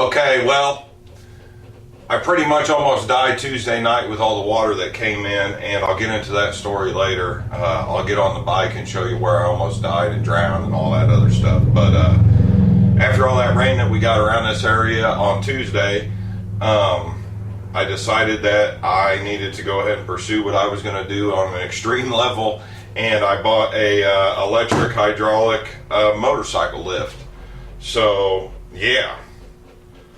Okay, well, I pretty much almost died Tuesday night with all the water that came in, and I'll get into that story later. I'll get on the bike and show you where I almost died and drowned and all that other stuff. But after all that rain that we got around this area on Tuesday, I decided that I needed to go ahead and pursue what I was going to do on an extreme level, and I bought a electric hydraulic motorcycle lift. So yeah,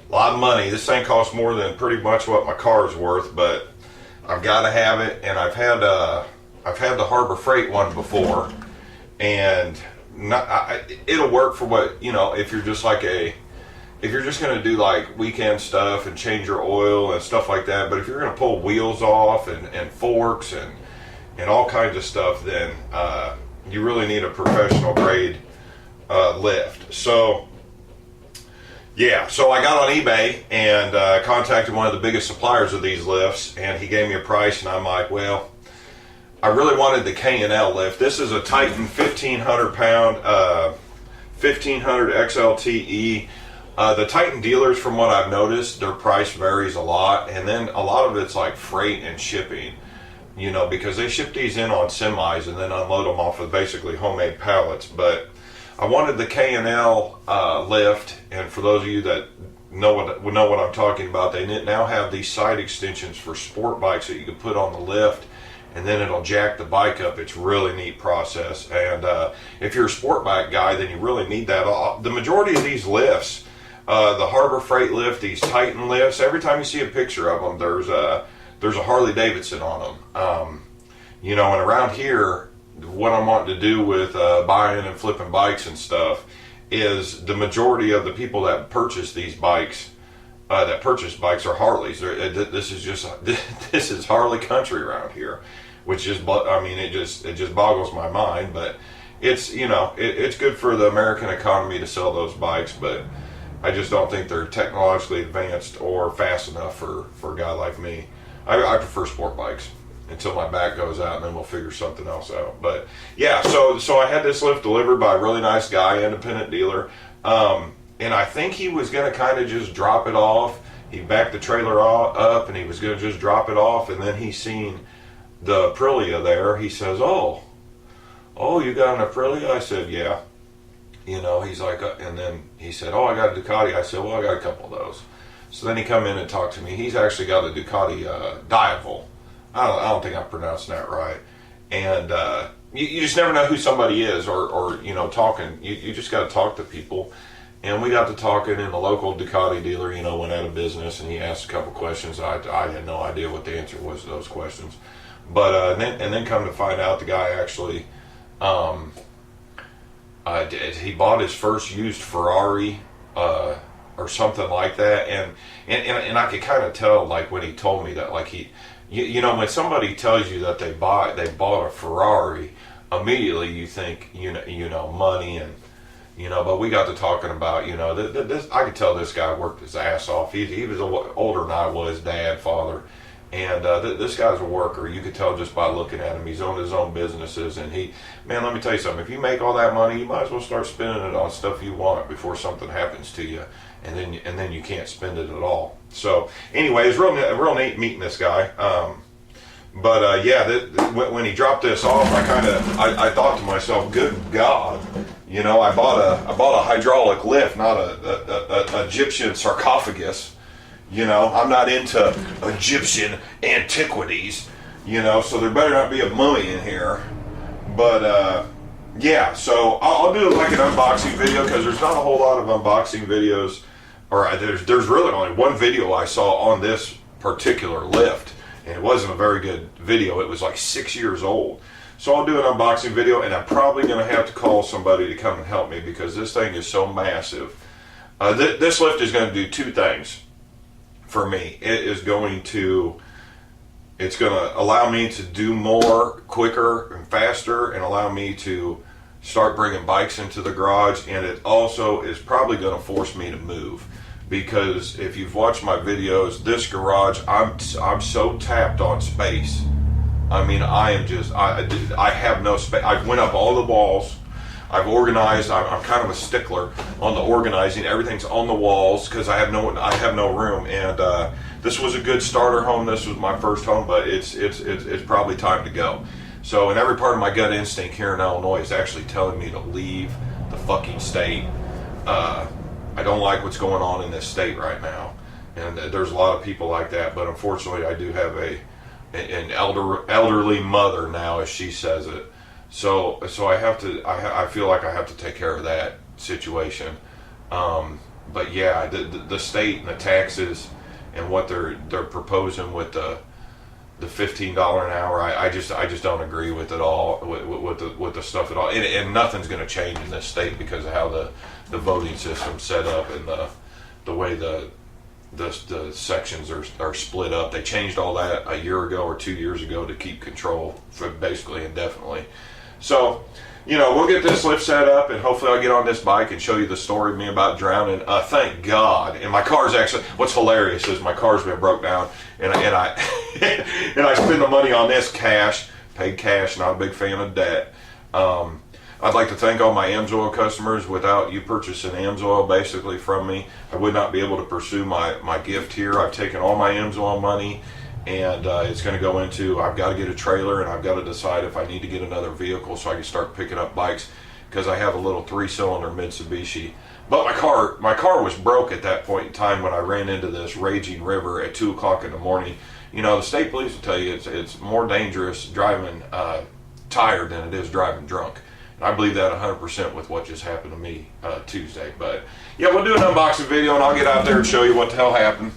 a lot of money. This thing costs more than pretty much what my car's worth, but I've got to have it. And I've had the Harbor Freight one before, and it'll work for what, you know, if you're just going to do like weekend stuff and change your oil and stuff like that. But if you're going to pull wheels off and forks and all kinds of stuff, then you really need a professional grade lift. So yeah, so I got on eBay and contacted one of the biggest suppliers of these lifts, and he gave me a price, and I'm like, well, I really wanted the K&L lift. This is a Titan 1500 pound 1500 XLT-E. The Titan dealers, from what I've noticed, their price varies a lot, and then a lot of it's like freight and shipping, you know, because they ship these in on semis and then unload them off of basically homemade pallets. But I wanted the K&L lift, and for those of you that know what I'm talking about, they now have these side extensions for sport bikes that you can put on the lift, and then it'll jack the bike up. It's a really neat process, and if you're a sport bike guy, then you really need that. The majority of these lifts, the Harbor Freight lift, these Titan lifts, every time you see a picture of them, there's a Harley Davidson on them. You know, and around here, what I'm wanting to do with buying and flipping bikes and stuff is the majority of the people that purchase these bikes, that purchase bikes, are Harleys. This is Harley country around here, which is, I mean, it just boggles my mind. But it's, you know, it's good for the American economy to sell those bikes, but I just don't think they're technologically advanced or fast enough for a guy like me. I prefer sport bikes until my back goes out, and then we'll figure something else out. But yeah, so I had this lift delivered by a really nice guy, independent dealer, and I think he was going to kind of just drop it off. He backed the trailer up, and he was going to just drop it off, and then he seen the Aprilia there. He says, oh, you got an Aprilia? I said, yeah. You know, he's like, and then he said, oh, I got a Ducati. I said, well, I got a couple of those. So then he come in and talked to me. He's actually got a Ducati Diavel. I don't think I'm pronouncing that right. And you just never know who somebody is, or you know, talking. You just got to talk to people. And we got to talking, and the local Ducati dealer, you know, went out of business, and he asked a couple questions. I had no idea what the answer was to those questions. But then come to find out, the guy actually, he bought his first used Ferrari or something like that, and I could kind of tell, like, when he told me that, like, you know, when somebody tells you that they bought a Ferrari, immediately you think, you know, money, and you know. But we got to talking about, you know, this, I could tell this guy worked his ass off. He was older than I was, dad, father, and this guy's a worker. You could tell just by looking at him. He's owned his own businesses, and man, let me tell you something. If you make all that money, you might as well start spending it on stuff you want before something happens to you, and then you can't spend it at all. So anyway, it's real neat meeting this guy. Yeah, when he dropped this off, I thought to myself, good God, you know, I bought a hydraulic lift, not a Egyptian sarcophagus. You know, I'm not into Egyptian antiquities, you know, so there better not be a mummy in here. But yeah, so I'll do like an unboxing video, because there's not a whole lot of unboxing videos, or there's really only one video I saw on this particular lift, and it wasn't a very good video. It was like 6 years old. So I'll do an unboxing video, and I'm probably going to have to call somebody to come and help me, because this thing is so massive. This lift is going to do two things for me. It's going to allow me to do more quicker and faster, and allow me to start bringing bikes into the garage. And it also is probably going to force me to move, because if you've watched my videos, this garage, I'm so tapped on space. I mean, I have no space. I went up all the walls. I've organized. I'm kind of a stickler on the organizing. Everything's on the walls because I have no room. And this was a good starter home. This was my first home, but it's probably time to go. So, in every part of my gut instinct here in Illinois is actually telling me to leave the fucking state. I don't like what's going on in this state right now, and there's a lot of people like that. But unfortunately, I do have an elderly mother now, as she says it. So I have to. I feel like I have to take care of that situation. But yeah, the state and the taxes and what they're proposing with the $15 an hour, I just don't agree with it all, with the stuff at all, and nothing's going to change in this state because of how the voting system's set up and the way the sections are split up. They changed all that a year ago or 2 years ago to keep control for basically indefinitely. So, we'll get this lift set up, and hopefully I'll get on this bike and show you the story of me about drowning. Thank God. And my car's actually, what's hilarious is my car's been broke down, and I and I spend the money on this cash, paid cash, not a big fan of debt. I'd like to thank all my AMSOIL customers. Without you purchasing AMSOIL basically from me, I would not be able to pursue my gift here. I've taken all my AMSOIL money, and it's going to go into, I've got to get a trailer, and I've got to decide if I need to get another vehicle so I can start picking up bikes, because I have a little 3-cylinder Mitsubishi. But my car was broke at that point in time when I ran into this raging river at 2 o'clock in the morning. The state police will tell you it's more dangerous driving tired than it is driving drunk. And I believe that 100% with what just happened to me Tuesday. But yeah, we'll do an unboxing video, and I'll get out there and show you what the hell happened.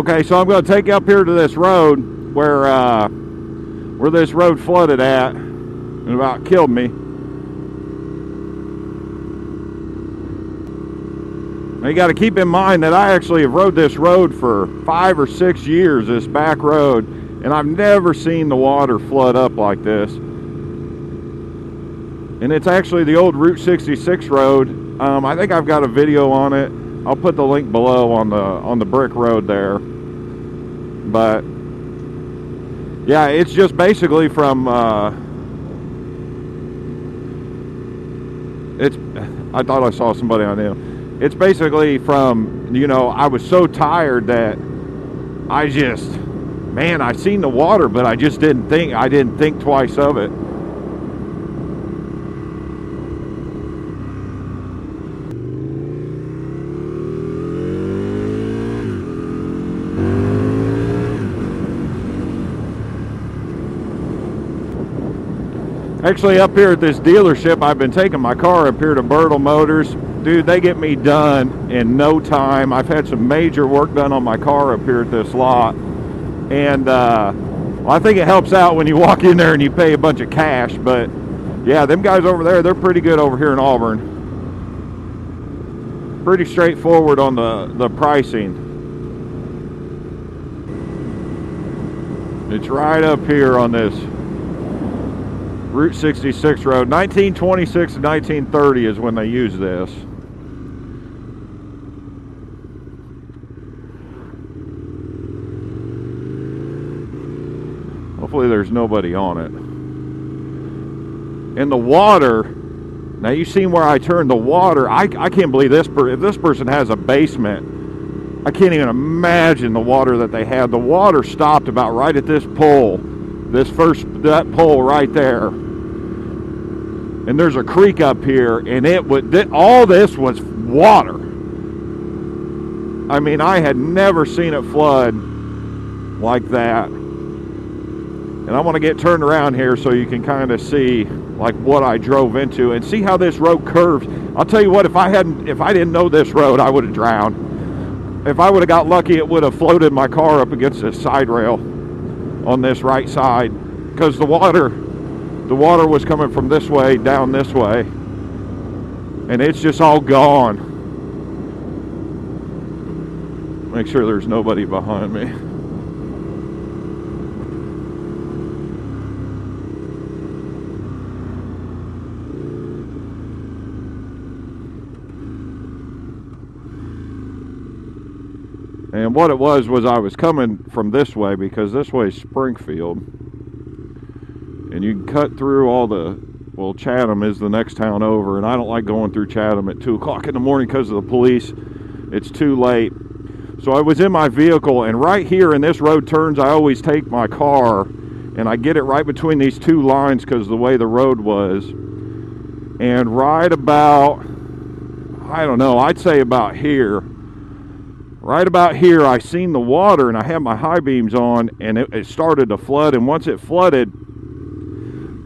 Okay, so I'm going to take you up here to this road where this road flooded at and about killed me. Now you got to keep in mind that I actually have rode this road for 5 or 6 years, this back road, and I've never seen the water flood up like this. And it's actually the old Route 66 road. I think I've got a video on it. I'll put the link below on the brick road there. But yeah, it's just basically from I thought I saw somebody on there. It's basically from, I was so tired that I seen the water, but I just didn't think twice of it. Actually, up here at this dealership, I've been taking my car up here to Bertle Motors. Dude, they get me done in no time. I've had some major work done on my car up here at this lot. And well, I think it helps out when you walk in there and you pay a bunch of cash. But yeah, them guys over there, they're pretty good over here in Auburn. Pretty straightforward on the pricing. It's right up here on this Route 66 road. 1926 to 1930 is when they use this. Hopefully there's nobody on it. And the water, now you seen where I turned the water. I can't believe this. If this person has a basement, I can't even imagine the water that they had. The water stopped about right at this pole. That pole right there. And there's a creek up here, and all this was water. I mean, I had never seen it flood like that. And And I want to get turned around here so you can kind of see like what I drove into and see how this road curves. I'll tell you what, if I didn't know this road, I would have drowned. If I would have got lucky, it would have floated my car up against this side rail on this right side, because the water was coming from this way down this way, and it's just all gone. Make sure there's nobody behind me. And what it was I was coming from this way, because this way is Springfield. And you can cut through all the, well, Chatham is the next town over, and I don't like going through Chatham at 2 o'clock in the morning because of the police. It's too late. So I was in my vehicle, and right here in this road turns, I always take my car, and I get it right between these two lines because of the way the road was. And right about, I don't know, I'd say about here, right about here, I seen the water, and I had my high beams on, and it started to flood. And once it flooded,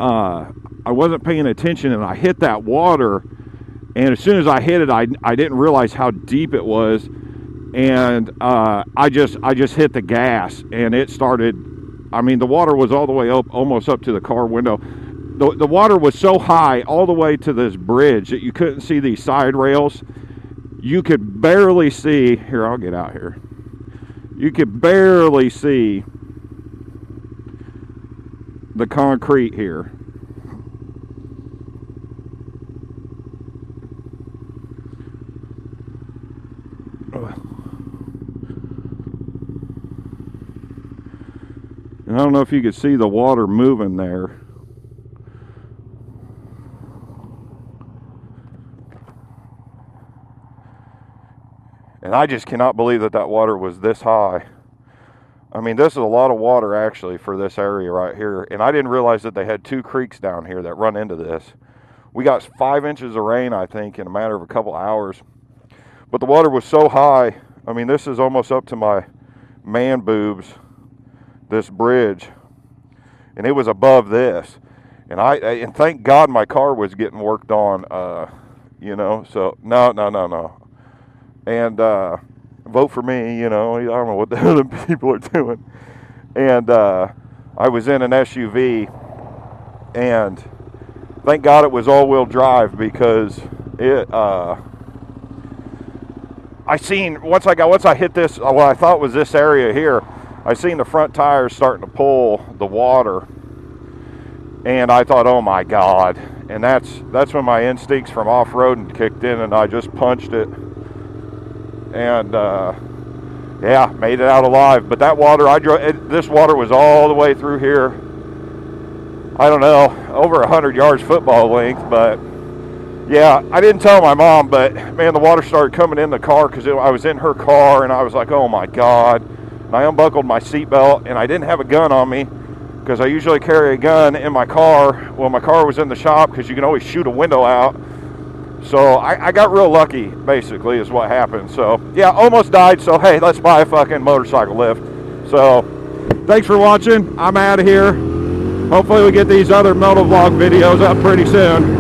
I wasn't paying attention, and I hit that water. And as soon as I hit it, I didn't realize how deep it was, and I just hit the gas, and it started. I mean, the water was all the way up, almost up to the car window. The water was so high all the way to this bridge that you couldn't see these side rails. You could barely see, here, I'll get out here. You could barely see the concrete here. And I don't know if you could see the water moving there. And I just cannot believe that that water was this high. I mean, this is a lot of water actually for this area right here. And I didn't realize that they had 2 creeks down here that run into this. We got 5 inches of rain, I think, in a matter of a couple hours. But the water was so high. I mean, this is almost up to my man boobs, this bridge. And it was above this. And thank God my car was getting worked on, you know. So, no. And vote for me, you know. I don't know what the other people are doing. And I was in an SUV, and thank God it was all-wheel drive, because it. I seen once I hit this, what I thought was this area here, I seen the front tires starting to pull the water, and I thought, oh my God. And that's when my instincts from off-roading kicked in, and I just punched it. And yeah, made it out alive. But that water, this water was all the way through here. I don't know, over 100 yards football length. But yeah, I didn't tell my mom, but man, the water started coming in the car, because I was in her car, and I was like, oh my God. And I unbuckled my seatbelt, and I didn't have a gun on me, because I usually carry a gun in my car. Well, my car was in the shop, because you can always shoot a window out. So I got real lucky, basically, is what happened. So yeah, almost died. So hey, let's buy a fucking motorcycle lift. So thanks for watching. I'm out of here. Hopefully we get these other MotoVlog videos up pretty soon.